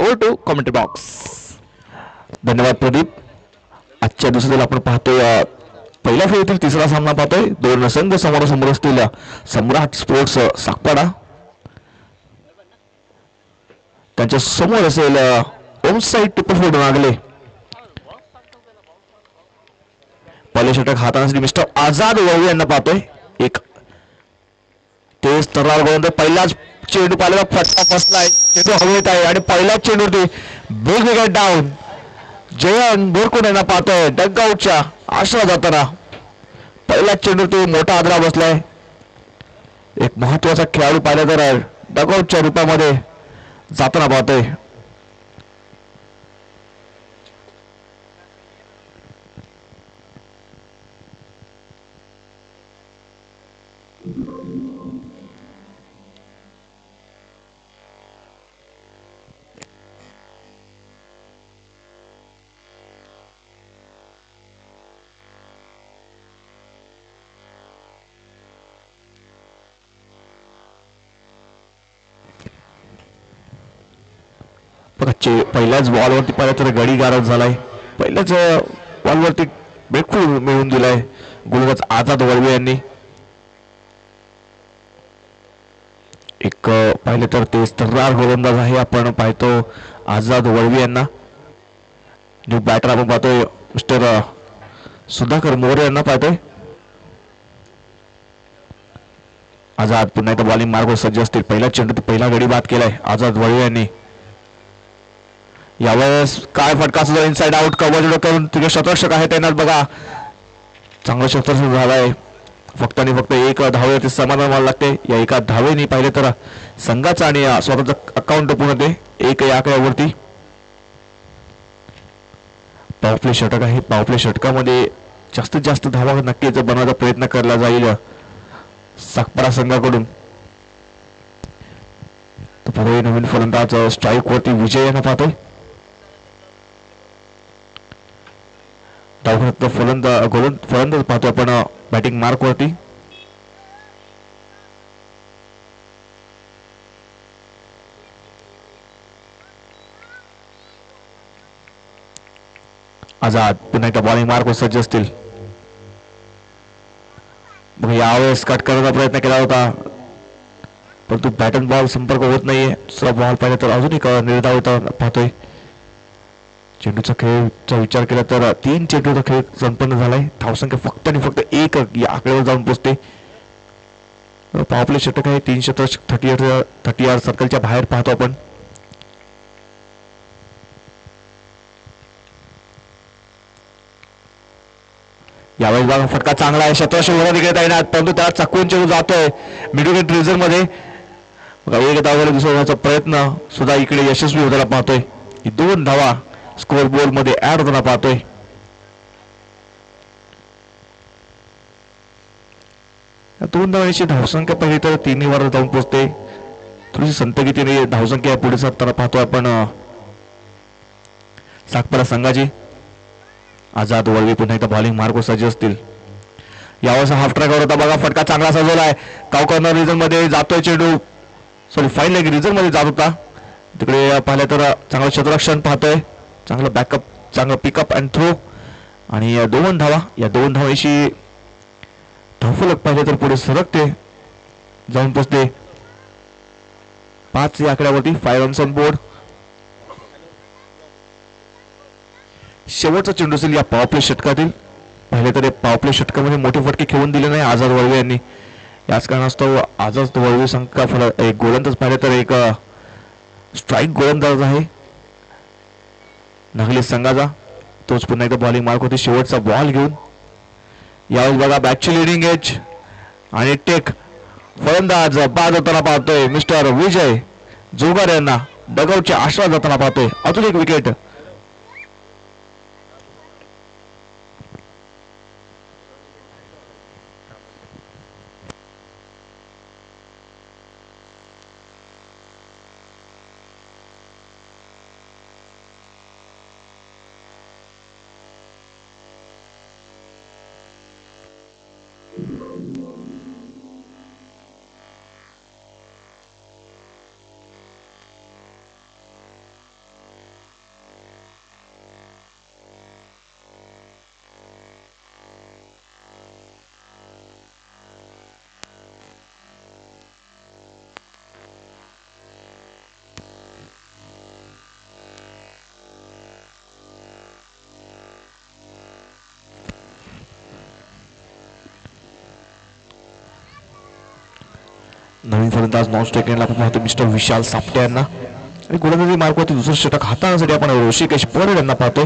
Over to commentary box. धन्यवाद प्रदीप. आजच्या दुसऱ्याला आपण पाहतोय पहिल्या फेरीतील तिसरा सामना पाहतोय. दोन संघ समोरासमोर असलेल्या सम्राट स्पोर्ट्स साकपाडा त्यांच्या समोर असेल ओम साईड टिप्पल फोडून लागले. पहिले षटक हाताने मिस्टर आझाद वळवी यांना पाहतोय. एक तेज तरार गोलंदाज पहिलाच चेंडू पाहिला फटका फसलाय. चेंडू हवेत आहे आणि पहिलाच चेंडूवरती बिग विकेट डाऊन. जयंत बोरकुड यांना पाहतोय डगआउटच्या आशा जाताना. पहिल्याच चेंडूवरती मोठा आदरा बसलाय. एक महत्वाचा खेळाडू पाहिला तर डगआउटच्या रूपामध्ये जाताना पाहतोय. पहिल्याच बॉलवरती पाहिलं तर गडी गारद झालाय. पहिल्याच बॉलवरती ब्रेकफुल मिळवून दिलाय गोलंदाज आझाद वळवे यांनी. एक पाहिलं तर ते तर्रार गोलंदाज आहे. आपण पाहतो आझाद वळवे यांना. न्यू बॅटर आपण पाहतोय मिस्टर सुधाकर मोरे यांना पाहतोय. आझाद पुन्हा एकदा बॉलिंग मार्ग सज्ज असतील. पहिला चेंडू पहिला गडी बाद केलाय आझाद वळवे यांनी. यावेळेस काय फटका सुद्धा इनसाइड आउट कव्हर करून तिथे शतरक्षक आहे त्यांना बघा. चांगलं शतरक्षक झालंय. फक्त आणि फक्त एक धावेवरती समाधान व्हायला लागते. या एका धावेने पाहिले तर संघाचा आणि स्वतःचा अकाउंट पूर्ण ते एक या आकड्यावरती. पॉवरप्ले षटक आहे. पॉवरप्ले षटकामध्ये जास्तीत जास्त धावा नक्कीच बनवायचा प्रयत्न केला जाईल साकपाडा संघाकडून. नवीन फलंदाज स्ट्राईक वरती विजय यांना पाहतोय. फलंदाज पाहतो आपण बॅटिंग मार्क वरती. आझाद पुन्हा एकदा बॉलिंग मार्क वर सज्ज असतील. मग यावेळेस कट करण्याचा प्रयत्न केला होता परंतु बॅटन बॉल संपर्क होत नाहीये. दुसरा बॉल पाहिला तर अजून एक निर्धाव होता पाहतोय. चेंडूचा खेळचा विचार केला तर 3 चेंडूचा खेळ संपन्न झालाय. धावसंख्या फक्त आणि फक्त 1 या आकड्यावर जाऊन पोहोचते. पॉवरप्ले षटक आहे. 3 षटक 30 सर्कलच्या बाहेर पाहतो आपण. यावेळेस बघा फटका चांगला आहे. शतरक्षक तिकडे येणार परंतु त्याला चकवून चेंडू जातोय मिड विकेट रिझर्व मध्ये. एक धावाला दुसरा प्रयत्न सुद्धा इकडे यशस्वी होताना पाहतोय. 2 धावा स्कोर बोर्ड मध्ये ऍड होताना पाहतोय. दोन धावांची धावसंख्या पाहिली तर 3 वर जाऊन पोहोचते. थोडीशी संतगतीने धावसंख्या पुढे सरताना पाहतो आपण साकपाडा संघाची. आझाद वळवी पुन्हा एकदा बॉलिंग मार्ग सज्ज असतील. यावेळेस हाफ ट्रॅकवर होता बघा. फटका चांगला सजवलाय. कावकॉर्नर रिझन मध्ये जातोय चेंडू. सॉरी फाईन लेग रिझन मध्ये जात होता. तिकडे पाहिलं तर चांगलं क्षेत्ररक्षण पाहतोय. चांगलं बॅकअप चांगलं पिकअप अँड थ्रो आणि 2 धावा. या 2 धावांशी धावफलक पाहिजे तर पुढे सरकते जाऊन पोचते 5 या आकड्यावरती. 5 रन्स ऑन बोर्ड. शेवटचा चेंडू असेल या पॉवरप्ले षटकातील. पहिले तर पॉवरप्ले षटकामध्ये मोठे फटके खेळून दिले नाही आझाद वळवे यांनी. याच कारणास्तव आझाद वळवे संघ एक गोलंदाज पाहिले तर एक स्ट्राईक गोलंदाज आहे नागली संघाचा. तोच पुन्हा एकदा बॉलिंग मार्क होती शेवटचा बॉल घेऊन. यावेळेस बघा बॅकची लिडिंग एज आणि टेक फलंदाज बाद होताना पाहतोय मिस्टर विजय जोगार यांना. डगआउटच्या आश्रय जाताना पाहतोय. अजून एक विकेट. नवीन फलंदाज नॉन स्ट्रायकरला आपण पाहतो मिस्टर विशाल सापटे यांना आणि गोलंदाजी मार्गावरती दुसरं षटक हाताळण्यासाठी आपण ऋषिकेश परेड यांना पाहतोय.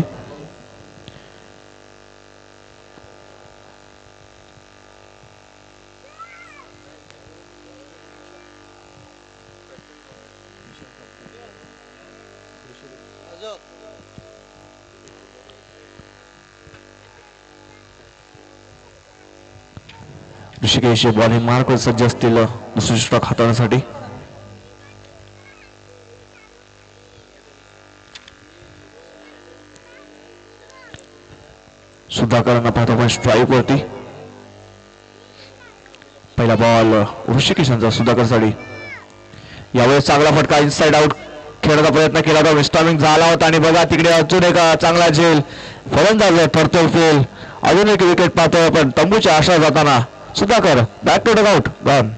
ऋषिकेश बॉल हे मार्कवर सज्ज असतील दुसरे षटक हाताळण्यासाठी. सुधाकरांना पाहतो आपण स्ट्राईक वरती. पहिला बॉल ऋषिकेशांचा सुधाकरसाठी. यावेळेस चांगला फटका इनसाइड आउट खेळण्याचा प्रयत्न केला होता, मिस्टॉमिंग झाला होता आणि बघा तिकडे अजून एक चांगला झेल फलंदाज ठरतोय फेल. अजून एक विकेट पाहतोय आपण तंबूच्या आशा जाताना. Sudhakar back to dugout gone.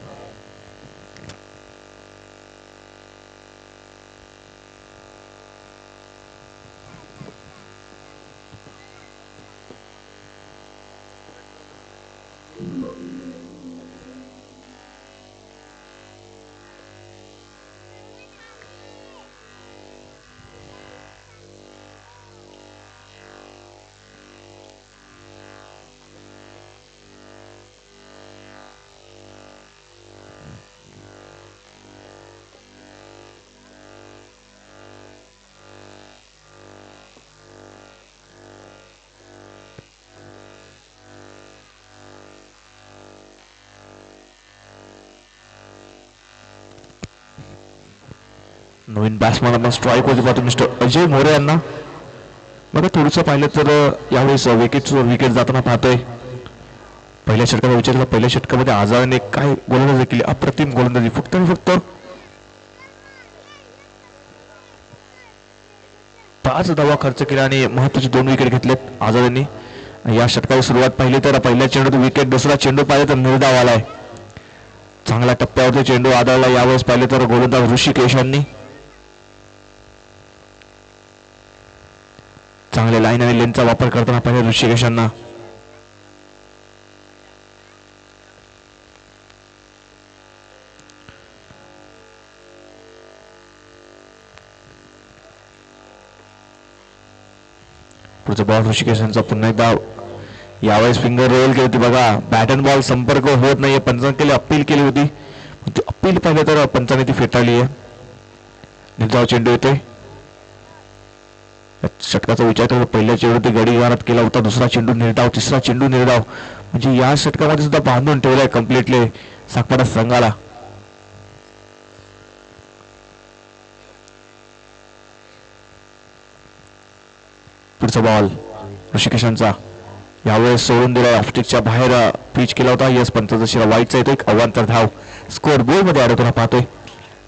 नवीन बॅट्समन आपण स्ट्राईक वरती पाहतो मिस्टर अजय मोरे यांना. बघा थोडंसं पाहिलं तर यावेळेस विकेट जाताना पाहतोय. पहिल्या षटकाचा विचार केला, पहिल्या षटकामध्ये आझादने काय गोलंदाजी केली, अप्रतिम गोलंदाजी. फक्त आणि फक्त 5 धावा खर्च केला आणि महत्वाचे 2 विकेट घेतलेत आझादने. या षटकाची सुरुवात पाहिली तर पहिल्या चेंडूत विकेट, दुसरा चेंडू पाहिजे तर निर्धाव आलाय. चांगल्या टप्प्यावरती चेंडू आदळला यावेळेस पाहिले तर गोलंदाज ऋषिकेश यांनी. चांगले लाईन आणि लेनचा वापर करताना पाहिजे ऋषिकेश यांना. पुढचा बॉल ऋषिकेश यांचा पुन्हा एकदा. यावेळेस फिंगर रोल केली होती बघा, बॅट अँड बॉल संपर्क होत नाहीये. पंचांनी केली अपील केली होती, अपील पाहिलं तर पंचांनी ती फेटाळली आहे. निर्धाव चेंडू येते. षटकाचा विचार केला पहिल्या चेंडू गडी गारात केला होता, दुसरा चेंडू निर्धाव, तिसरा चेंडू निर्धाव. म्हणजे या षटकामध्ये सुद्धा बांधून ठेवलाय कम्प्लिटली साकपाडा संघाला. पुढचा बॉल ऋषिकेशांचा. यावेळेस सोडून दिला, ऑफस्टिकच्या बाहेर पिच केला होता. यस पंचाचा शिरा वाईटचा येतो. एक अवांतर धाव स्कोर बोर्ड मध्ये अडकवला पाहतोय.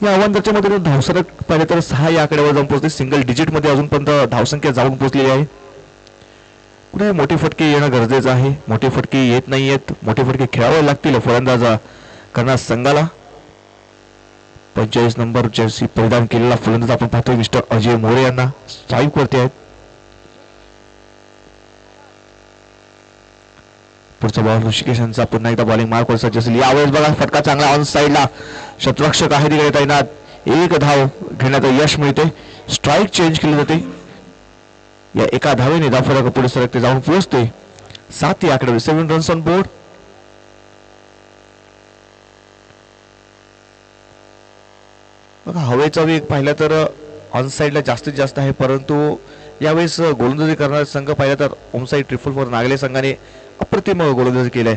या अवांतरच्या मध्ये धावसरक पाहिले तर 6 या आकड्यावर जाऊन पोहोचते. सिंगल डिजिट मध्ये अजूनपर्यंत धावसंख्या जाऊन पोहोचलेली आहे. कुठे मोठी फटके येणं गरजेचं आहे. मोठी फटके येत नाहीयेत, मोठे फटके खेळावे लागतील फलंदाजा करणार संघाला. 45 नंबर जर्सी परिधान केलेला फलंदाज आपण पाहतोय मिस्टर अजय मोरे यांना स्ट्राईक वरती आहेत. पुढचा बॉल ऋषिकेशांचा पुन्हा एकदा बॉलिंग मार्क वर सज्ज असेल. यावेळेस बघा फटका चांगला ऑन साईडला, शतरक्षक आहे तिकडे तैनात. 1 धाव घेण्याचं यश मिळते. स्ट्राईक चेंज केली जाते. या एका धावेने धावफलक पुढे सरकते, जाऊन पोहोचते 7 या आकड्यावर. 7 रन्स ऑन बोर्ड. बघा हवेचा वेग पाहिला तर ऑन साईडला जास्तीत जास्त आहे, परंतु यावेळेस गोलंदाजी करणारा संघ पाहिला तर होम साईड ट्रिपल 4 नागले संघाने अप्रतिम गोलंदाजी केलाय.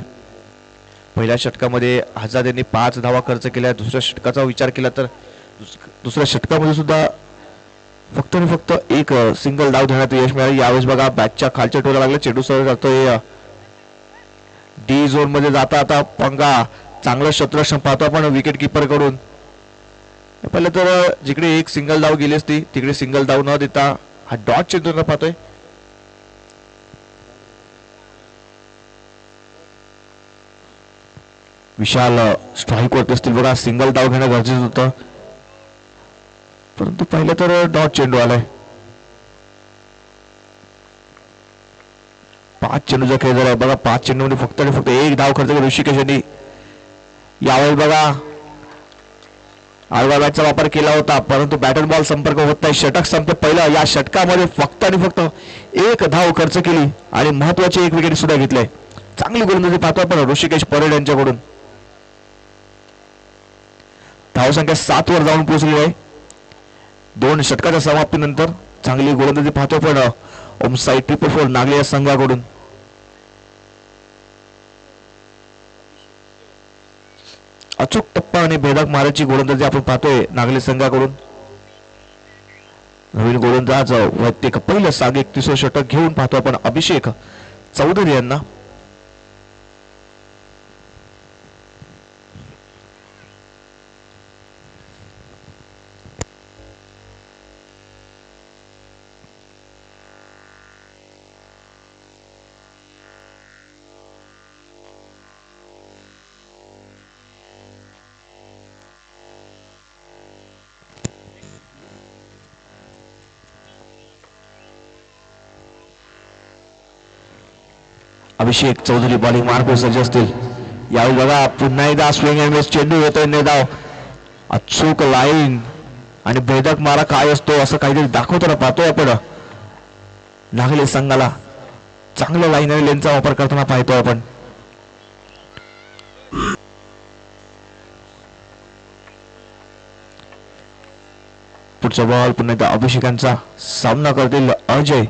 पहिल्या षटकामध्ये आझाद यांनी 5 धावा खर्च केल्या. दुसऱ्या षटकाचा विचार केला तर दुसऱ्या षटकामध्ये सुद्धा फक्त आणि फक्त 1 सिंगल धाव घेण्यात यश मिळाले. यावेळेस बघा बॅटच्या खालच्या टोला लागला, चेंडू सरळ जातोय डी झोन मध्ये. जाता आता पंगा चांगलं शतरक्षण पाहतो आपण विकेट किपर कडून. पहिलं तर जिकडे 1 सिंगल धाव गेली असती तिकडे सिंगल धाव न देता हा डॉट चेंडू पाहतोय. विशाल स्ट्राईक वरती असतील बघा, सिंगल धाव घेणं गरजेचं होतं, परंतु पाहिलं तर डॉट चेंडू आलाय. 5 चेंडूचा खेळ झालाय बघा. 5 चेंडूमध्ये फक्त आणि फक्त 1 धाव खर्च केला ऋषिकेश यांनी. यावेळेस बघा आडव्या बॅटचा वापर केला होता परंतु बॅट बॉल संपर्क होत नाही. षटक संपते पहिलं. या षटकामध्ये फक्त आणि फक्त एक धाव खर्च केली आणि महत्वाची एक विकेट सुद्धा घेतली. चांगली गोलंदाजी पाहतो आपण ऋषिकेश परेड यांच्याकडून. धावसंख्या 7 वर जाऊन पोहोचली आहे. 2 षटकाच्या समाप्तीनंतर चांगली गोलंदाजी पाहतो आपण ओमसाई 444 नागले या संघाकडून. अचूक टप्पा आणि भेदक माराची गोलंदाजी आपण पाहतोय नागले संघाकडून. नवीन गोलंदाज वैयक्तिक पहिलं सागे 31 षटक घेऊन पाहतो आपण अभिषेक चौधरी यांना. अभिषेक चौधरी बॉलिंग मार्क सज्ज असतील. यावेळी बघा पुन्हा एकदा स्विंग अँड मिस चेंडू येतोय निर्धाव. अचूक लाईन आणि भेदक मारा काय असतो असं काहीतरी दाखवताना पाहतोय आपण नागले संघाला. चांगल्या लाईन आणि लेनचा वापर करताना पाहतोय आपण. पुढचा बॉल पुन्हा एकदा अभिषेकांचा सामना करतील अजय.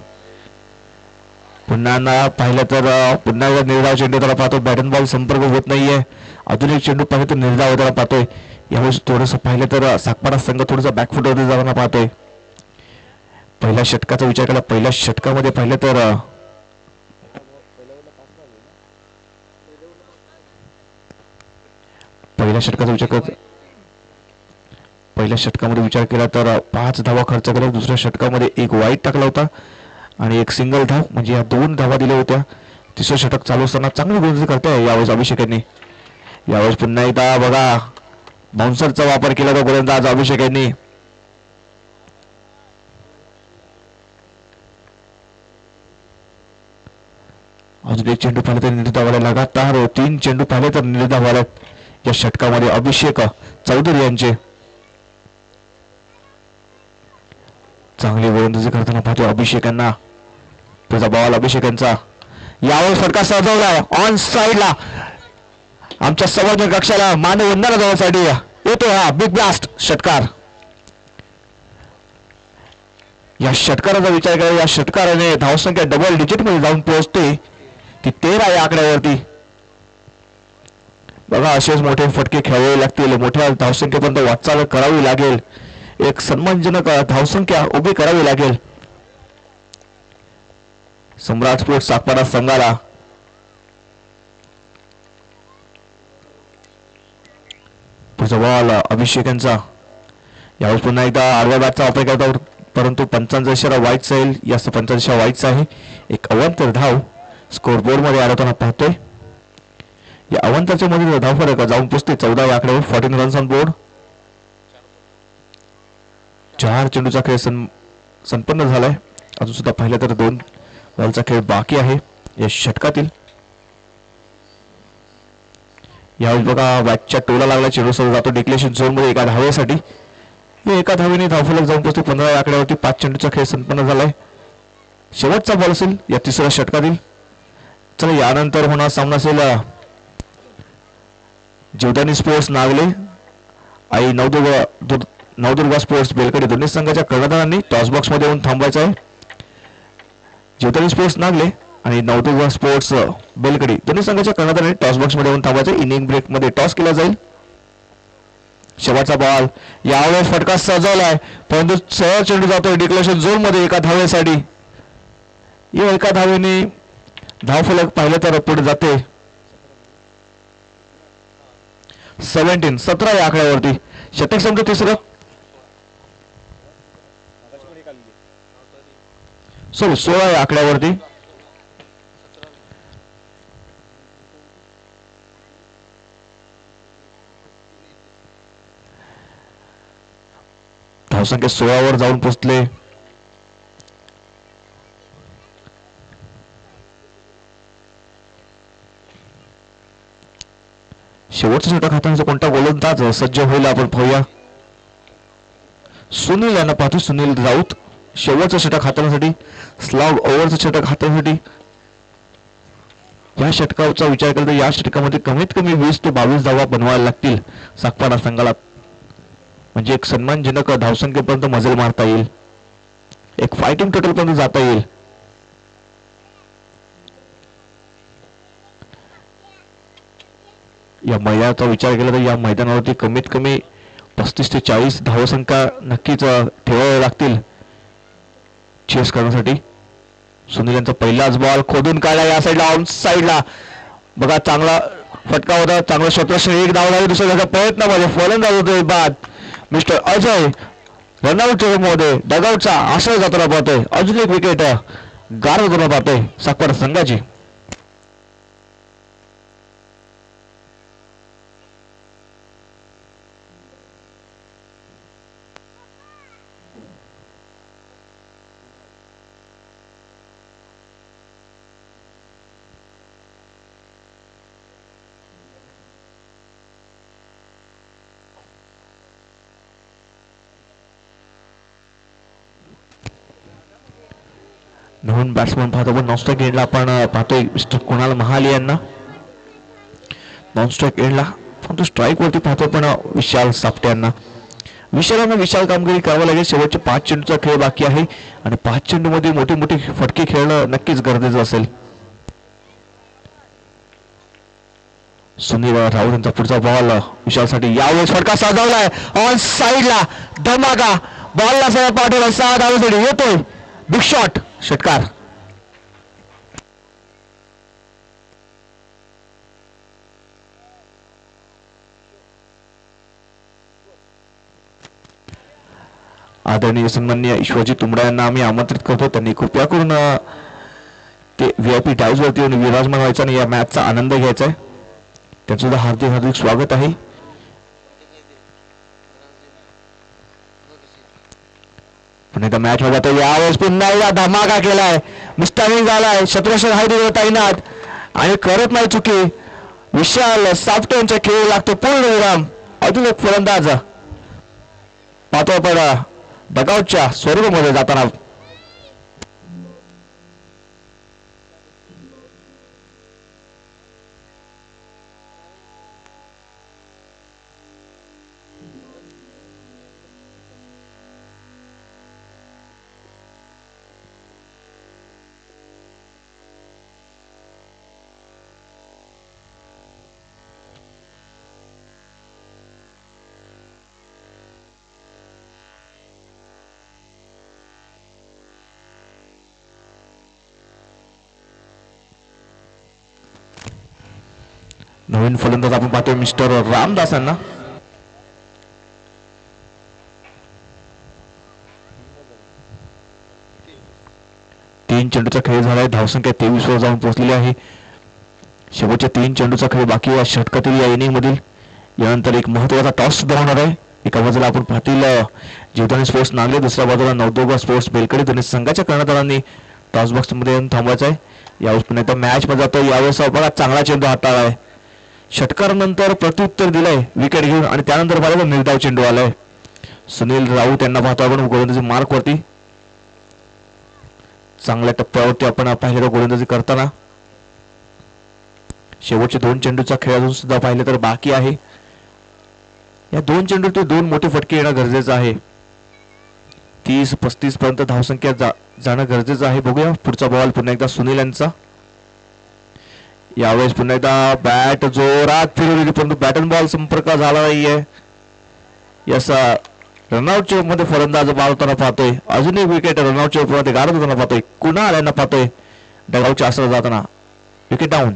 पुन्हा पाहिलं तर पुन्हा निर्धाव चेंडू त्याला पाहतो. बॅट बॉल संपर्क होत नाहीये. अजून एक चेंडू पाहिलं तर निर्धाव त्याला पाहतोय. यावेळेस थोडस पाहिलं तर सागपाडा संघ थोडंसं बॅकफुटवरती जाताना पाहतोय. पहिल्या षटकाचा विचार केला. पहिल्या षटकामध्ये पाहिलं तर पहिल्या षटकामध्ये विचार केला तर 5 धावा खर्च केला. दुसऱ्या षटकामध्ये एक वाईट टाकला होता आणि एक सिंगल धाव म्हणजे या 2 धावा दिल्या होत्या. तिसरं षटक चालू असताना चांगली गोलंदाजी करताय यावेळेस अभिषेक यांनी. यावेळेस पुन्हा एकदा बघा बाउन्सरचा वापर केला तो गोलंदाज अभिषेक यांनी. अजून एक चेंडू पाहिले तर निर्धावाला लगातार 3 चेंडू पाहिले तर निर्धावाला या षटकामध्ये अभिषेक चौधरी यांचे. चांगली गोलंदाजी करताना पाहतोय अभिषेकांना. त्याचा बॉल अभिषेकांचा यावेळेस फटका सजवलाय ऑन साइडला. आमच्या संवर्धन कक्षाला मानवंदना देण्यासाठी येतो हा बिग ब्लास्ट षटकार. या षटकाराचा विचार केला. या षटकाराने धावसंख्या डबल डिजिट मध्ये जाऊन पोहोचते ती 13 या आकड्यावरती. बघा असेच मोठे फटके खेळावे लागतील. मोठ्या धावसंख्येपर्यंत वाटचाल करावी लागेल. एक सन्मानजनक धावसंख्या उभी करावी लागेल. सम्राट स्पोर्ट्स सागपाडा संघाला. पुढचा बॉल अभिषेकांचा. यावेळेस पुन्हा एकदा आडव्या बॅटचा वापर करतात परंतु 55 इशारा वाईटचा येईल. याच 55 इशारा वाईटचा आहे. एक अवंतर धाव स्कोर बोर्ड मध्ये आढळताना पाहतोय. या अवंतरच्या मध्ये धाव फरक जाऊन पुसते 14 या आकड्यावर. 14 रन्स ऑन बोर्ड. 4 चेंडूचा खेळ संपन्न झालाय. अजून सुद्धा पाहिलं तर 2 बॉलचा खेळ बाकी आहे या षटकातील. यावेळी बघा बॅटच्या टोला लागला. चेंडू सरळ जातो डिक्लेरेशन झोन मध्ये एका धावेसाठी. एका धावेने धावफलक जाऊन पोहोचतो 15 या आकड्यावरती. 5 चेंडूचा खेळ संपन्न झालाय. शेवटचा बॉल असेल या तिसऱ्या षटकातील. चला यानंतर होणार सामना असेल जीवदानी स्पोर्ट्स नागले आई नवदुर्गा स्पोर्ट्स बेलकडे. दोन्ही संघाच्या कर्णधारांनी टॉस बॉक्स मध्ये येऊन थांबायचं आहे. जीवदानी स्पोर्ट्स नागले आणि नवदुर्गा स्पोर्ट्स बेलकडी दोन्ही संघाच्या कर्णधारांनी टॉस बॉक्स मध्ये येऊन थांबायचं. इनिंग ब्रेक मध्ये टॉस केला जाईल. शेवटचा बॉल यावेळेस फटका सजवलाय परंतु सरळ चेंडू जातोय डिक्लेरेशन झोन मध्ये एका धावेसाठी. या एका धावेने धावफलक पाहिलं तर पुढे जाते 17 या आकड्यावरती. षटक संपलं तिसरं. सॉरी 16 या आकड्यावरती. धावसंख्या 16 वर जाऊन पोहोचले. शेवटचा षटक हातांचा कोणता गोलंदाज सज्ज होईल आपण पाहूया. सुनील यांना पाहतो. सुनील राऊत शेवटचं षटक हाताळण्यासाठी, स्लॉग ओव्हरचं षटक हाताळण्यासाठी. या षटकाचा विचार केला तर या षटकामध्ये कमीत कमी 20 ते 22 धावा बनवायला लागतील सागपाडा संघाला, म्हणजे एक सन्मानजनक धावसंख्येपर्यंत मजल मारता येईल, एक फायटिंग टोटल पर्यंत जाता येईल. या मैदानाचा विचार केला तर या मैदानावरती कमीत कमी 35 ते 40 धावसंख्या नक्कीच ठेवाव्या लागतील चेस करण्यासाठी. सुनील यांचा पहिलाच बॉल खोदून काढला या साईडला, ऑन साईडला बघा, चांगला फटका होता, चांगला क्षेत्ररक्षण, एक धाव लागली दुसऱ्या प्रयत्नामध्ये फलंदाज होतोय बाद मिस्टर अजय रनआउट मध्ये डगआउटचा आश्रय जाताना पाहतोय. अजून एक विकेट गार होताना पाहतोय सागपाडा संघाची. नवीन बॅट्समन पाहतो पण नॉनस्ट्राईक एंडला आपण पाहतोय मिस्टर कुणाल महाले यांना नॉनस्ट्राईक एंडला, परंतु स्ट्राईक वरती पाहतो पण विशाल सापटे यांना. विशालांना विशाल कामगिरी करावं लागेल. शेवटचे 5 चेंडूचा खेळ बाकी आहे आणि 5 चेंडूमध्ये मोठी मोठी फटके खेळणं नक्कीच गरजेचं असेल. सुनील राऊत यांचा पुढचा बॉल विशालसाठी, यावेळेस फटका साजवलाय ऑन साईडला, धमाका बॉलला सगळं पाठवला, 6 धावांसाठी येतोय बिग शॉट षटकार. आदरणीय सन्माननीय ईश्वरजी तुंबडा यांना आम्ही आमंत्रित करतो. त्यांनी कृपया करून ते VIP डाऊज वरती येऊन विराजमान व्हायचा आणि या मॅचचा आनंद घ्यायचा आहे. त्यांचं सुद्धा हार्दिक हार्दिक स्वागत आहे. पण एकदा मॅच मध्ये आता यावेळेस पुन्हा एकदा धमाका केलाय, मिस्टारिंग झालाय, शत्रुशन हाय दिलं तैनात आणि करत नाही चुकी. विशाल सापटे यांच्या खेळ लागतो पूर्ण विराम. अजून एक फलंदाज पाहतो पण डगआउटच्या स्वरूपामध्ये जाताना. नवीन फलंदाज आपण पाहतोय मिस्टर रामदास यांना. तीन चेंडूचा खेळ झालाय, धावसंख्या 23 वर जाऊन पोहोचलेली आहे. शेवटच्या 3 चेंडूचा खेळ बाकी या षटकातील या इनिंग मधील. यानंतर एक महत्वाचा टॉस सुद्धा होणार आहे. एका बाजूला आपण पाहतील जीवदानी स्पोर्ट्स नांगले, दुसऱ्या बाजूला नवदुर्गा स्पोर्ट्स बेलकडे. दोन्ही संघाच्या कर्णधारांनी टॉस बॉक्स मध्ये येऊन थांबवायचं आहे. यावेळेस पुन्हा एकदा मॅच मध्ये जातो. यावेळेस बघा चांगला चेंडू हाताळलाय, षटकारानंतर प्रत्युत्तर दिलंय विकेट घेऊन आणि त्यानंतर पाहिलं निर्धाव चेंडू आलाय. सुनील राऊत यांना पाहतो आपण गोलंदाजी मार्क वरती. चांगल्या टप्प्यावरती आपण पाहिलं गोलंदाजी करताना. शेवटचे 2 चेंडूचा खेळ अजून सुद्धा पाहिलं तर बाकी आहे. या 2 चेंडू ते 2 मोठे फटके येणं गरजेचं आहे. 30-35 पर्यंत धावसंख्या जाणं गरजेचं आहे. बघूया पुढचा बॉल पुन्हा एकदा सुनील यांचा. यावेळेस पुन्हा एकदा बॅट जोरात फिरवलेली परंतु बॅट अँड बॉल संपर्क झाला नाहीये. याचा रनआउट च्या मध्ये फलंदाज बाद होताना पाहतोय. अजून एक विकेट रनआउट च्या मध्ये गारद होताना पाहतोय. कुणाल यांना पाहतोय डगआउटच्या आसरा जाताना. Wicket down.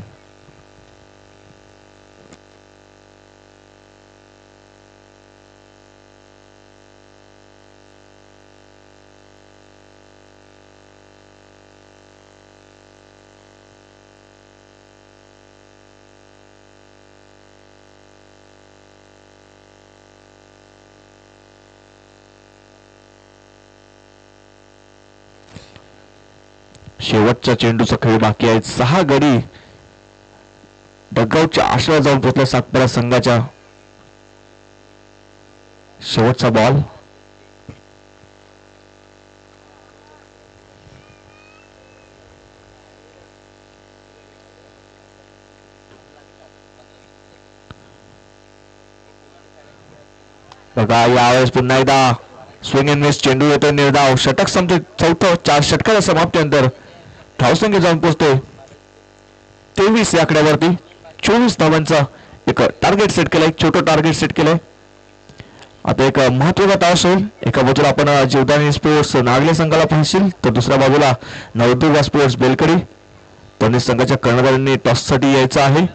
शेवटचा चेंडूचा खेळ बाकी आहे. 6 गडी डगआउटच्या आश्रया जाऊन पोहोचल्या सातबारा संघाच्या. शेवटचा बॉल बघा यावेळेस पुन्हा एकदा स्विंग अँड मिस चेंडू येतो निर्धाव षटक संपते चौथं 4 षटकाच्या समाप्तीनंतर धावसंख्या जाऊन पोहोचते 23 या आकड्यावरती 24 धावांचा एक टार्गेट सेट केलंय छोटं टार्गेट सेट केलंय. आता एक महत्वाचा तास होईल. एका बाजूला आपण जीवदानी स्पोर्ट्स नागले संघाला पाहशील तर दुसऱ्या बाजूला नवदुर्गा स्पोर्ट्स बेलकडी दोन्ही संघाच्या कर्णधारांनी टॉससाठी यायचं आहे.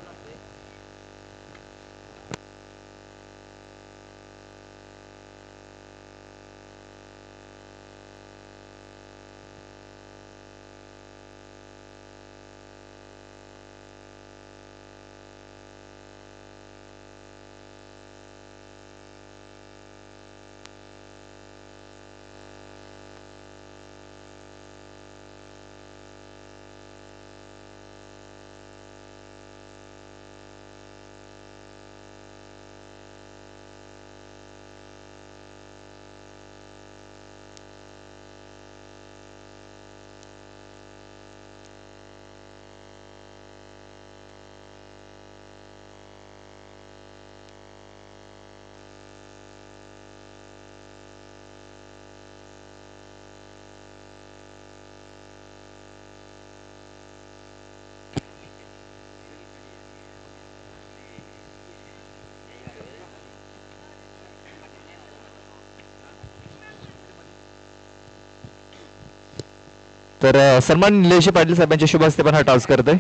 तर सन्मान निलेश पाटील साहेबांच्या शुभ हस्ते पण हा टॉस करतोय.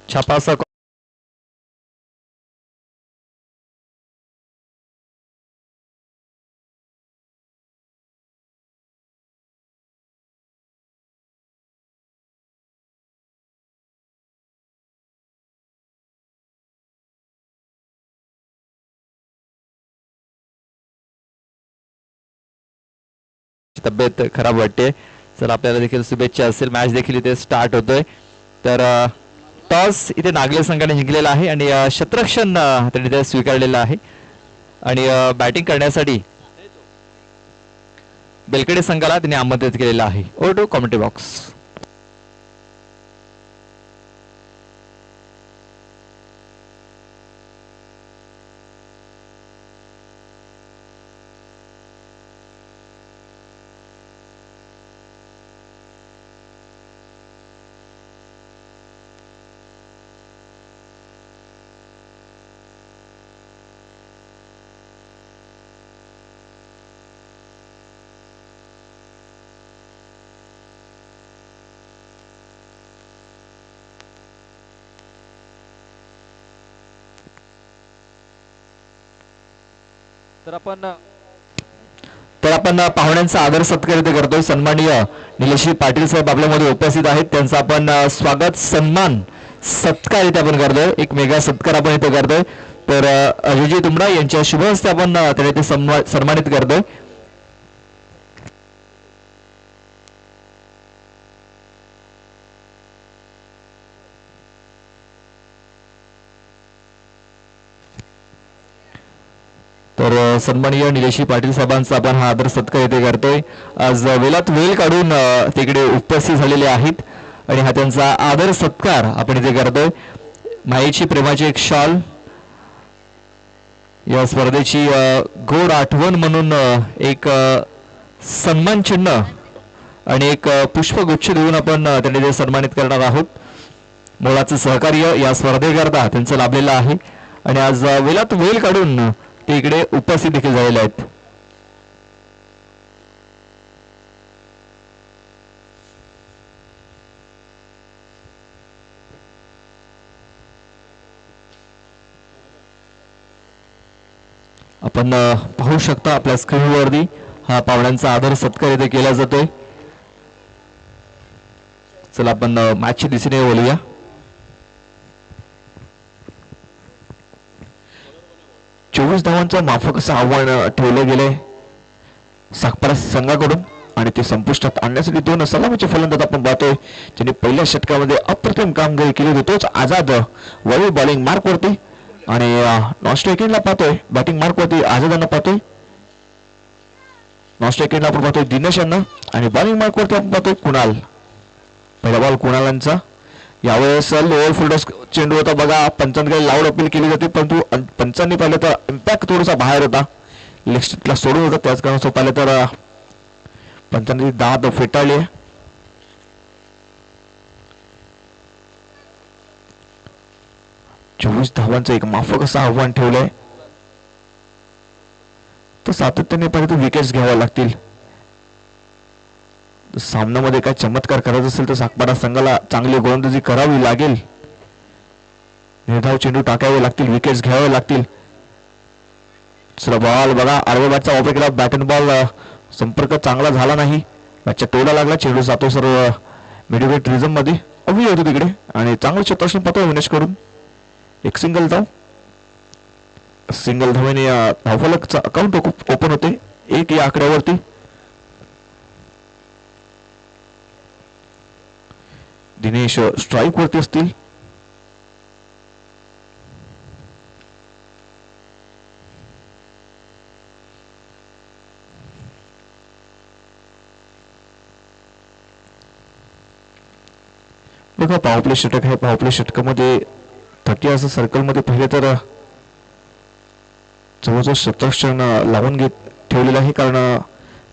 छापा तब्येत खराब वाटते. चला आपल्याला देखील शुभेच्छा असेल. मॅच देखील इथे स्टार्ट होतोय. तर टॉस इथे नागले संघाने जिंकलेला आहे आणि क्षेत्ररक्षण त्यांनी ते स्वीकारलेलं आहे आणि बॅटिंग करण्यासाठी बेलकडे संघाला त्यांनी आमंत्रित केलेलं आहे. Over to commentary box. तर आपण पाहुण्यांचा आदर सत्कार इथे करतोय. सन्माननीय निलेश पाटील साहेब आपल्यामध्ये उपस्थित आहेत. त्यांचा आपण स्वागत सन्मान सत्कार इथे आपण करतोय. एक मेगा सत्कार आपण इथे करतोय. तर अजयजी तुमडा यांच्या शुभ हस्ते आपण त्याने ते सन्मानित करतोय. तर सन्माननीय निलेश पाटील साहेबांचा आपण हा आदर सत्कार इथे करतोय. आज वेळात वेळ काढून तिकडे उपस्थित झालेले आहेत आणि हा त्यांचा आदर सत्कार आपण इथे करतोय. मायेची प्रेमाची एक शाल या स्पर्धेची गोड आठवण म्हणून एक सन्मान चिन्ह आणि एक पुष्पगुच्छ देऊन आपण त्यांनी ते सन्मानित करणार आहोत. मोलाचं सहकार्य या स्पर्धेकरता त्यांचं लाभलेलं आहे आणि आज वेळात वेळ काढून ते इकडे उपस्थित देखील झालेले आहेत. आपण पाहू शकता आपल्या स्क्रीनवरती हा पाहुण्यांचा आदर सत्कार इथे केला जातोय. चला आपण मॅचच्या दिशेने बोलूया. चोवीस धावांचं माफक असं आव्हान ठेवलं गेलंय साखपारा संघाकडून आणि ते संपुष्टात आणण्यासाठी दोन सलामीचे फलंदाज आपण पाहतोय ज्यांनी पहिल्या षटकामध्ये अप्रतिम कामगिरी केली होती. तोच आझाद वळी बॉलिंग मार्क वरती आणि नॉस्ट्रेकिनला पाहतोय बॅटिंग मार्क वरती आझादांना पाहतोय. नॉस्ट्रेकिनला आपण पाहतोय दिनेश यांना आणि बॉलिंग मार्क वरती आपण पाहतोय कुणाल. पहिला बॉल कुणालांचा यावेळेस लोअर फुलटॉस चेंडू होता बघा. पंचांकडे लाऊड अपील केली जाते, परंतु पंचांनी पाहिलं तर इम्पॅक्ट थोडासा बाहेर होता, लेग स्ट्रिपला सोडून होता. त्याच कारणास्तव पाहिलं तर पंचांनी दाद फेटाळली. 24 धावांचं एक माफक असं आव्हान ठेवलंय. तर सातत्याने पाहिजे तर विकेट्स घ्याव्या लागतील. सामन्यामध्ये काय चमत्कार करायचा असेल तर सातबारा संघाला चांगली गोलंदाजी करावी लागेल. निर्धाव चेंडू टाकावे लागतील, विकेट्स घ्यावे लागतील. बॉल बघा, आडव्या बॅटचा वापर केला, बॅट अँड बॉल संपर्क चांगला झाला नाही. बॅटच्या तोडा लागला, चेंडू जातो सर्व मिडविकेट रिझम मध्ये. अवघड होतो तिकडे आणि चांगलं क्षेत्ररक्षण पाहतो विनेश करून एक सिंगल धाव. सिंगल धावेने धावफलकचा अकाउंट ओपन होते 1 या आकड्यावरती. दिनेश स्ट्राईक वरती असतील. बघा पॉवर प्ले षटक आहे. पॉवर प्ले षटकामध्ये 30 असं सर्कलमध्ये पहिले तर जवळजवळ 17 लावून ठेवलेलं आहे, कारण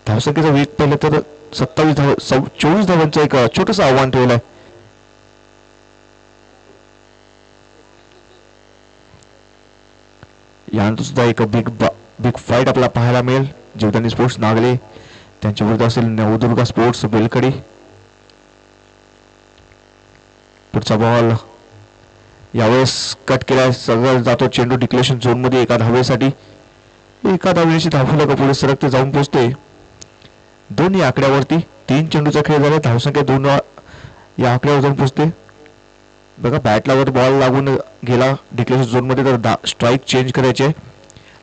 धावसंख्येचा वेग पाहिलं तर 24 धावांचं एक छोटंसं आव्हान ठेवलं आहे. यानंतर सुद्धा एक बिग फाईट आपल्याला पाहायला मिळेल. जीवदानी स्पोर्ट्स नागले त्यांच्या विरुद्ध असेल नवदुर्गा स्पोर्ट्स बेलकडी. पुढचा बॉल यावेळेस कट केला, सगळं जातो चेंडू डिक्लेरेशन झोन मध्ये एका धावेसाठी. एका धावेची धावफलक पुढे सरकते जाऊन पोहोचते 2 या आकड्यावरती. 3 चेंडूचा खेळ झाला, धावसंख्या 2 या आकड्यावर जाऊन पोहोचते. बघा बॅटला वर बॉल लागून गेला डिक्लेरेशन झोन मध्ये तर स्ट्राईक चेंज करायचे.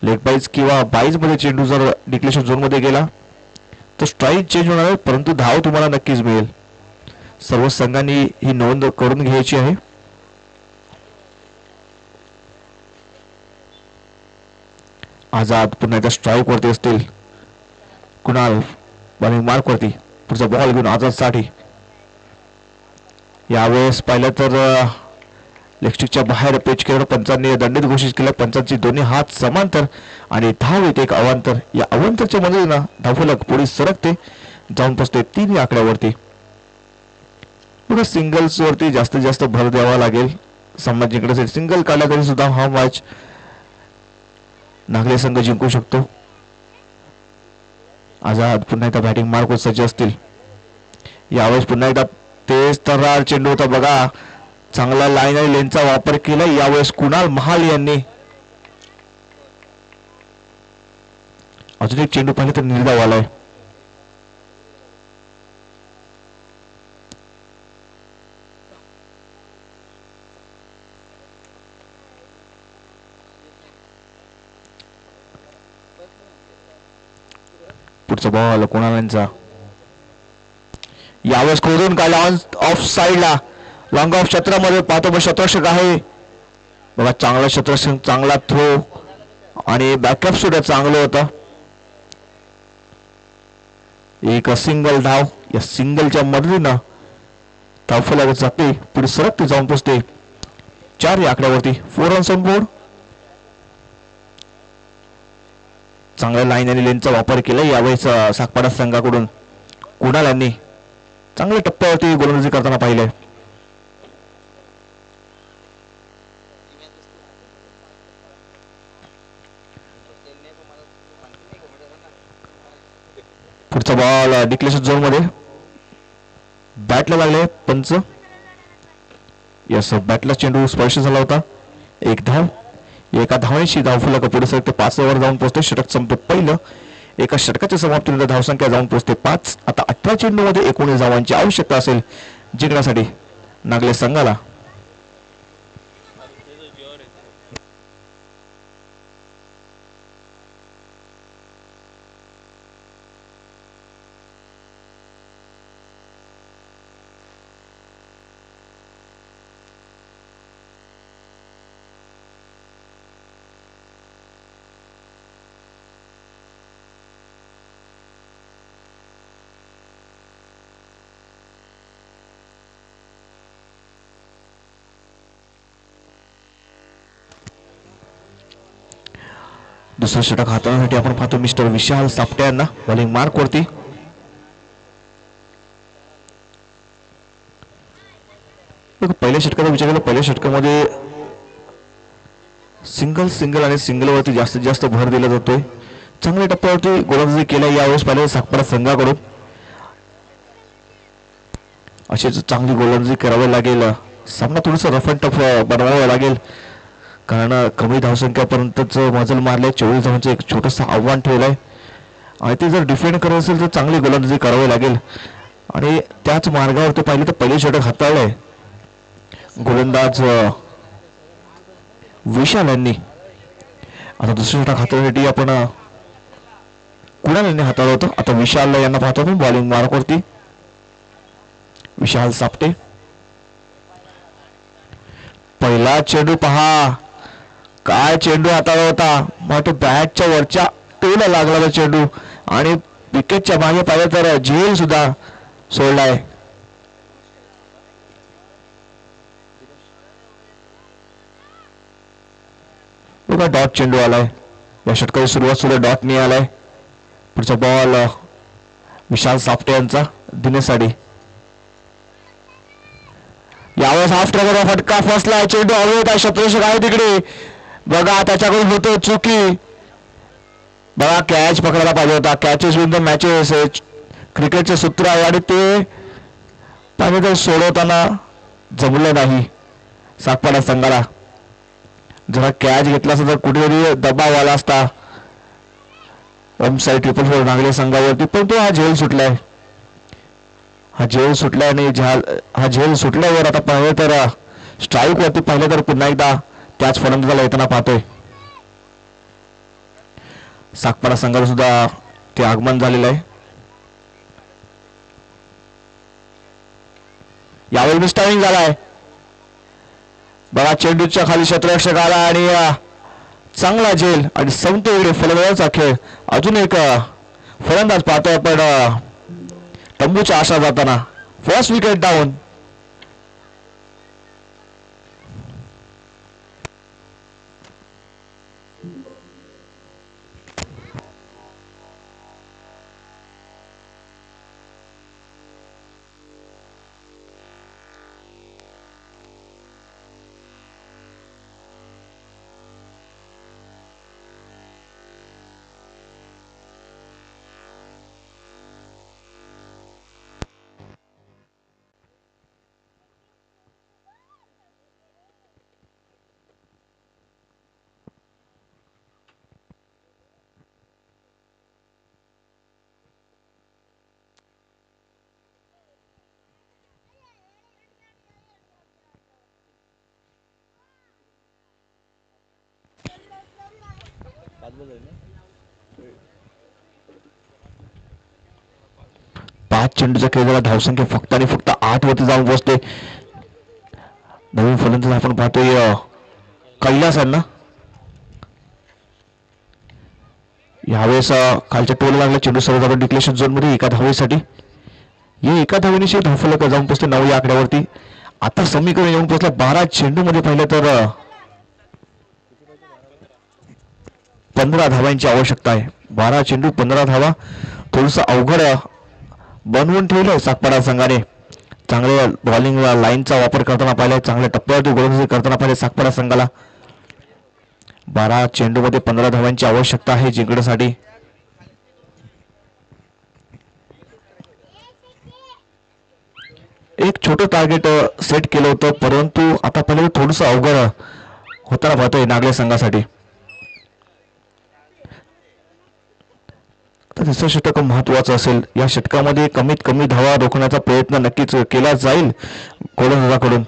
लेग बाईज किंवा बाईज मध्ये चेंडू जर डिक्लेरेशन झोन मध्ये गेला तर स्ट्राईक चेंज होणार आहे, परंतु धाव तुम्हाला नक्कीच मिळेल. सर्व संघांनी ही नोंद करून घ्यायची आहे. आझाद पुन्हा एकदा स्ट्राईक वरती असतील. कुणाल मार्क वरती पुढचा बॉल घेऊन आझाद साठी. यावेळेस पाहिलं तर लेगस्टिकच्या बाहेर पेच केलं, पंचांनी दंडित घोषित केलं. पंचांची दोन्ही हात समांतर आणि धाव येते एक अवांतर. या अवांतरच्या मदतीनं धावफलक पुढे सरकते जाऊन पोचते 3 या आकड्यावरती. बघा सिंगल्स वरती जास्तीत जास्त भर द्यावा लागेल. संभाजीकडे सिंगल काढला तरी सुद्धा हा मॅच नागले संघ जिंकू शकतो. आझाद पुन्हा एकदा बॅटिंग मार्क सज्ज असतील. यावेळेस पुन्हा एकदा तेज तर्रार चेंडू होता बघा, चांगला लाईन आणि लेनचा वापर केला. यावेळेस कुणाल महाल यांनी अजून एक चेंडू पाहिले तर निर्धाव आलाय. पुढचा बॉल कुणालांचा यावेळेस खोदून काढला ऑफ साईडला. लॉंग ऑफ क्षेत्रामध्ये पाहतो शतरक्षक आहे बघा, चांगला शतरक्षक, चांगला थ्रो आणि बॅकअप सुद्धा चांगलं होतं. एक सिंगल धाव. या सिंगलच्या मदतीनं धावफलक जाते पुढे सरकते जाऊन पोचते 4 या आकड्यावरती. 4 रन्स ऑन बोर्ड. चांगल्या लाईन आणि लेनचा वापर केला यावेळेस सागपाडा संघाकडून. कुणाल यांनी चांगल्या टप्प्यावरती गोलंदाजी करताना पाहिलंय. पुढचा बॉल डिक्लेरेशन झोन मध्ये बॅटला लागले पंच. यस, बॅटला चेंडू स्पर्श झाला होता. एक धाव. एका धावण्याची धावफलक पुढे सरकते 5 वर जाऊन पोहोचते. षटक संपते पहिलं. एका षटकाच्या समाप्तीनंतर धावसंख्या जाऊन पोहोचते 5. आता 18 चेंडू मध्ये 19 धावांची आवश्यकता असेल जिंकण्यासाठी नागले संघाला. दुसरा षटक हाताळण्यासाठी आपण पाहतो मिस्टर विशाल सापटे यांना बॉलिंग मार्क वरती. पहिल्या षटकाचा विचार केला, पहिल्या षटकामध्ये सिंगल आणि सिंगल वरती जास्तीत जास्त भर दिला जातोय. चांगल्या टप्प्यावरती गोलंदाजी केला यावेळेस पाहिलं सागपाडा संघाकडून. अशीच चांगली गोलंदाजी करावी लागेल. सामना थोडंसं रफ अँड टफ बनवावं लागेल, कारण कमी धावसंख्यापर्यंतच मजल मारले. 24 धावांचं एक छोटंसं आव्हान ठेवलंय आणि ते जर डिफेंड करत असेल तर चांगली गोलंदाजी करावी लागेल. आणि त्याच मार्गावरती पाहिलं तर पहिले षटक हाताळलंय गोलंदाज विशाल यांनी. आता दुसरं षटक हाताळण्यासाठी आपण कुणाल यांनी हाताळलं होतं. आता विशाल यांना पाहतो आपण बॉलिंग मार्कवरती. विशाल सापटे, पहिला चेंडू पहा, काय चेंडू हाताळला होता. मग तो बॅटच्या वरच्या टोला लागला चेंडू आणि विकेटच्या मागे पाहिलं तर झेल सुद्धा सोडलाय. बघा डॉट चेंडू आलाय. या षटकाची सुरुवात सुद्धा डॉटने आलाय. पुढचा बॉल विशाल सापटे यांचा दिनेसाठी. यावेळेस हाफ ट्रॅकचा फटका फसलाय. चेंडू हवेत आहे, शत्रक्षक आहे तिकडे. बघा त्याच्याकडून होतो चुकी. बघा कॅच पकडायला पाहिजे होता. कॅचेस विन द मॅचेस क्रिकेटचे सूत्र आहे आणि ते पाहिजे तर सोडवताना जमलं नाही सागपाडा संघाला. जरा कॅच घेतला असता तर कुठेतरी दबाव आला असता साईड 4-4 नागले संघावरती, पण तो हा झेल सुटलाय. हा झेल सुटलाय आणि हा झेल सुटल्यावर आता पाहिलं तर स्ट्राईक वरती पाहिलं तर पुन्हा एकदा त्याच फलंदाजाला येताना पाहतोय. सागपाडा संघाला सुद्धा ते आगमन झालेलं आहे. यावेळी मिस्टारिंग झालाय. बघा चेंडूच्या खाली क्षेत्ररक्षक आला आणि चांगला झेल आणि संत एवढे फलंदाजाचा खेळ. अजून एक फलंदाज पाहतोय पण तंबूच्या आशा जाताना. First wicket down. पाच चेंडूचा खेळ झाला. धावसंख्या फक्त आणि फक्त 8 वरती जाऊन पोहोचते. नवीन फलंदाज आपण पाहतोय कैलासांना. यावेळेस खालच्या टोल लागला चेंडू सर्व आपण डिक्लेरेशन झोन मध्ये एका धावेसाठी. या एका धावेनिशी धावफलक जाऊन पोहोचते 9 या आकड्यावरती. आता समीकरण येऊन पोहोचला 12 चेंडू मध्ये पाहिलं तर 15 धावांची आवश्यकता आहे. 12 चेंडू 15 धावा थोडस अवघड बनवून ठेवलं सागपाडा संघाने. चांगल्या बॉलिंग लाईनचा वापर करताना पाहिला, चांगल्या टप्प्यावरती गोलंदाजी करताना पाहिले सागपाडा संघाला. 12 चेंडू मध्ये 15 धावांची आवश्यकता आहे जिंकण्यासाठी. एक छोटं टार्गेट सेट केलं होतं, परंतु आता पाहिलं थोडंसं अवघड होताना पाहतोय नागले संघासाठी. तिसरं षटक महत्वाचं असेल. या षटकामध्ये कमीत कमी धावा रोखण्याचा प्रयत्न नक्कीच केला जाईल गोलंदाजाकडून.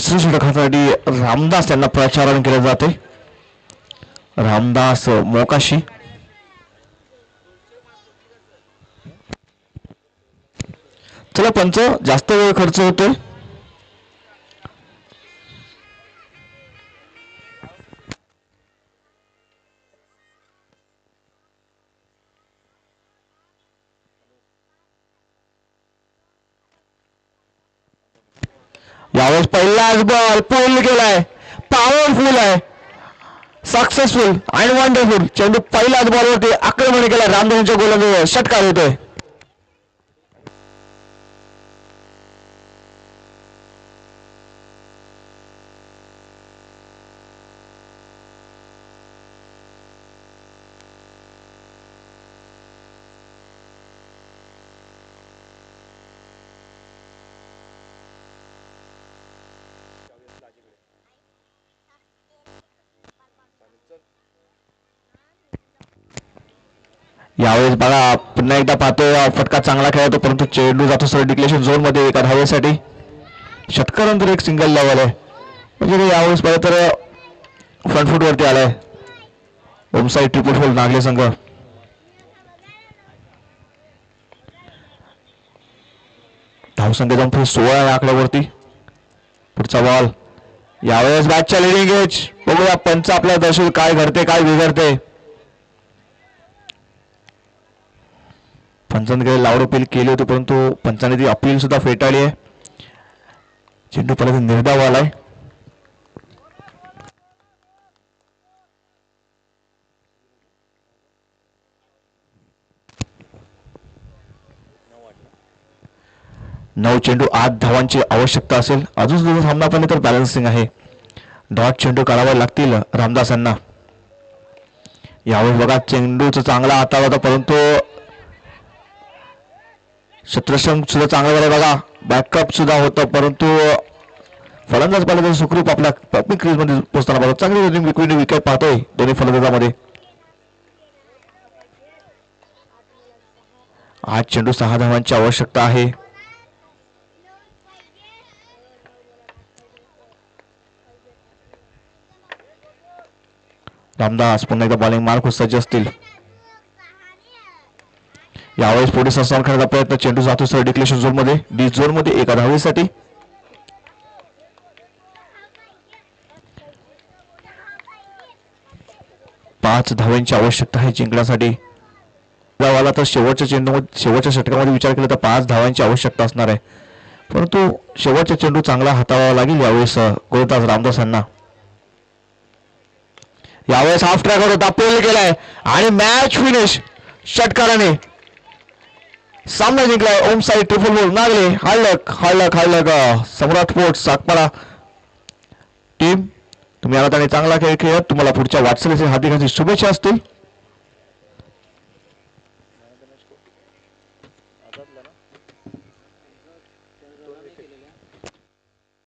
दुसरी षटक हातासाठी रामदास यांना प्रचारण केले जाते. रामदास मोकाशी. चला पंच, जास्त वेळ खर्च होतोय. यावेळेस पहिलाच बॉल पूल केलाय, पॉवरफुल आहे, सक्सेसफुल अँड वंडरफुल. चेंडू पहिल्याच बॉलवरती आक्रमण केला. रामदासांच्या गोलंदाज षटकार होतोय. यावेळेस बघा पुन्हा एकदा पाहतोय, फटका चांगला खेळतो परंतु चेंडू जातो सर डिक्लेशन झोन मध्ये एका धावेसाठी. षटकानंतर एक सिंगल लेवल आहे. म्हणजे यावेळेस बघा तर फ्रंट फूट वरती आलाय. ओमसाईड ट्रिपल फोल नागले संघ. धावसंख्या जाऊन पुढे 16 या आकड्यावरती. पुढचा बॉल. यावेळेस बॅटच्या लिडिंग एज. बघूया पंच आपल्याला दर्शवू काय घडते काय बिघडते. पंचांकडे लावड अपील केली होती परंतु पंचाने ती अपील सुद्धा फेटाळली आहे. चेंडू परत निर्धाव आलाय. नऊ चेंडू 8 धावांची आवश्यकता असेल. अजून सुद्धा सामना पण तर बॅलन्सिंग आहे. डॉट चेंडू काढावे लागतील रामदासांना. यावेळेस बघा चेंडूचा चांगला हाताळला होता परंतु शत्रक्षण सुद्धा चांगला झालं बघा. बॅकअप सुद्धा होतं परंतु फलंदाज पाहिलं सुखरूप आपल्या क्रीज मध्ये पोहोचताना बघा चांगली विकेट पाहतोय दोन्ही फलंदाजामध्ये. 8 चेंडू 6 धावांची आवश्यकता आहे. रामदास पुन्हा एकदा बॉलिंग मार्क सज्ज असतील. यावेळेस पुढे संस्थान करण्याचा प्रयत्न. चेंडू जातो सर डिक्लेशन झोन मध्ये, डी झोन मध्ये एका धावेसाठी. पाच धावांची आवश्यकता आहे जिंकण्यासाठी. धावाला तर शेवटच्या चेंडूमध्ये शेवटच्या षटकामध्ये विचार केला तर 5 धावांची आवश्यकता असणार आहे परंतु शेवटचा चेंडू चांगला हाताळावा लागेल यावेळेस गोलंदाज रामदासांना. यावेळेस हाफ ट्रॅकवर होता, पूल केलाय आणि मॅच फिनिश षटकाराने. सामना जिंकलाय. ओम साई ट्रिपल बोल नागले. हळक हळक हळक सम्राट स्पोर्ट्स सातपाडा टीम. तुम्ही आलात आणि चांगला खेळ खेळत. तुम्हाला पुढच्या वाटचालीचे हार्दिक शुभेच्छा असतील.